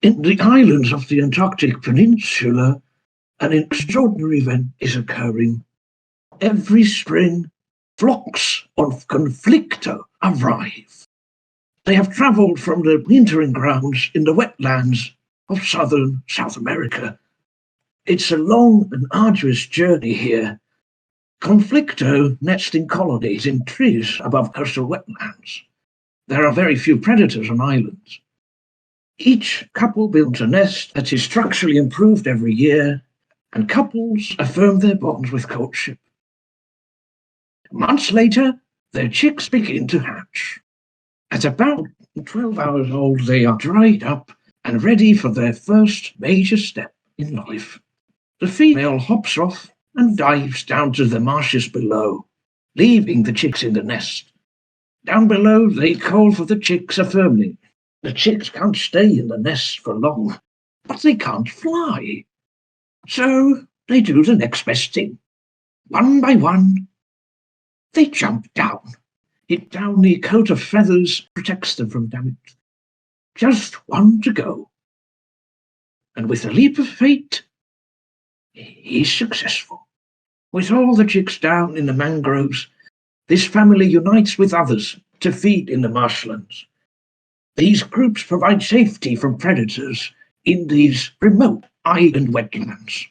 In the islands of the Antarctic Peninsula, an extraordinary event is occurring. Every spring, flocks of conflicto arrive. They have travelled from the wintering grounds in the wetlands of southern South America. It's a long and arduous journey here. Conflicto nest in colonies in trees above coastal wetlands. There are very few predators on islands. Each couple builds a nest that is structurally improved every year, and couples affirm their bonds with courtship. Months later, their chicks begin to hatch. At about 12 hours old, they are dried up and ready for their first major step in life. The female hops off and dives down to the marshes below, leaving the chicks in the nest. Down below, they call for the chicks affirming. The chicks can't stay in the nest for long, but they can't fly. So they do the next best thing. One by one, they jump down. A downy coat of feathers protects them from damage. Just one to go. And with a leap of fate, he's successful. With all the chicks down in the mangroves, this family unites with others to feed in the marshlands. These groups provide safety from predators in these remote island wetlands.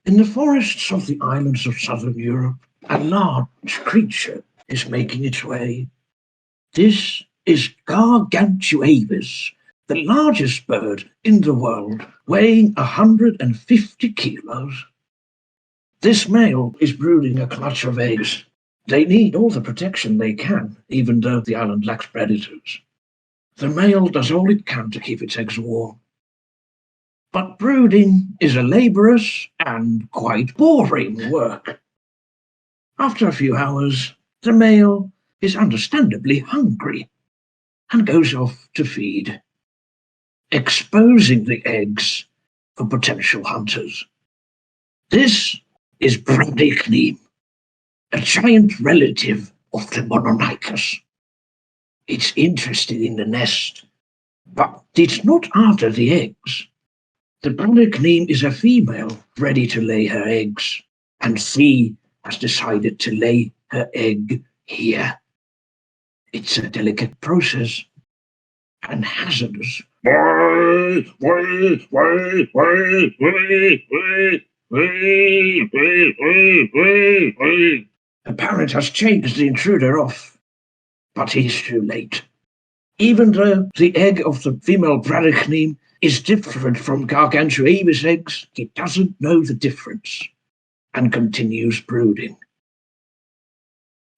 In the forests of the islands of southern Europe, a large creature is making its way. This is Gargantuavis, the largest bird in the world, weighing 150 kilos. This male is brooding a clutch of eggs. They need all the protection they can, even though the island lacks predators. The male does all it can to keep its eggs warm. But brooding is a laborious and quite boring work. After a few hours, the male is understandably hungry and goes off to feed, exposing the eggs for potential hunters. This is brooding, a giant relative of the Mononicus. It's interested in the nest, but it's not after the eggs. The brooding is a female ready to lay her eggs, and she has decided to lay her egg here. It's a delicate process and hazardous. The parent has chased the intruder off, but he's too late. Even though the egg of the female brooding is different from Gargantuavis eggs, he doesn't know the difference and continues brooding.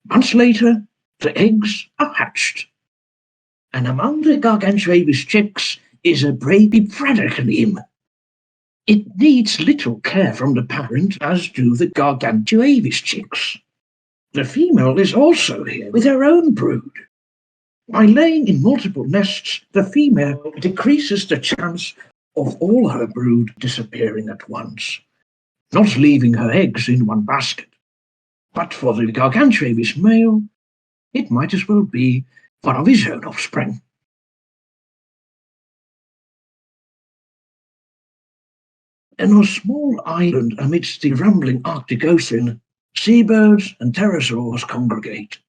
Months later, the eggs are hatched, and among the Gargantuavis chicks is a baby brooding. It needs little care from the parent, as do the Gargantuavis chicks. The female is also here with her own brood. By laying in multiple nests, the female decreases the chance of all her brood disappearing at once, not leaving her eggs in one basket. But for the Gargantuavis male, it might as well be one of his own offspring. In a small island amidst the rumbling Arctic Ocean, seabirds and pterosaurs congregate.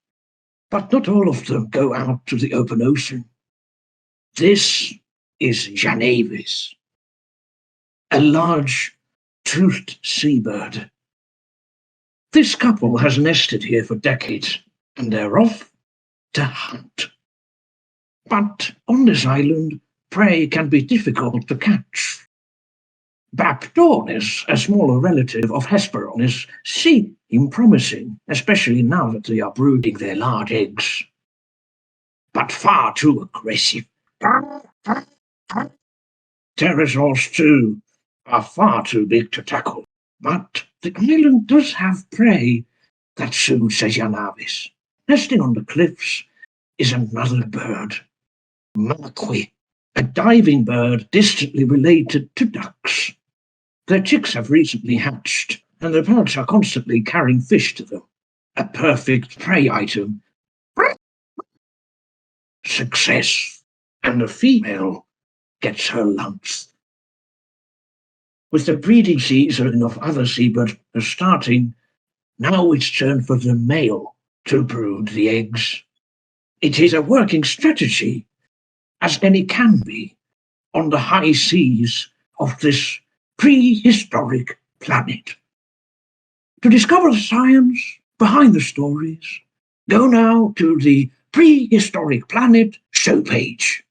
But not all of them go out to the open ocean. This is Janavis, a large toothed seabird. This couple has nested here for decades, and they're off to hunt. But on this island, prey can be difficult to catch. Baptornis, a smaller relative of Hesperornis, seem promising, especially now that they are brooding their large eggs. But far too aggressive. Pterosaurs, too, are far too big to tackle. But the island does have prey that suits a Janavis. Nesting on the cliffs is another bird, Marquis, a diving bird distantly related to ducks. Their chicks have recently hatched, and their parents are constantly carrying fish to them. A perfect prey item. success, and the female gets her lumps. With the breeding season of other seabirds starting, now it's turn for the male to brood the eggs. It is a working strategy, as any can be, on the high seas of this prehistoric planet. To discover the science behind the stories, go now to the Prehistoric Planet show page.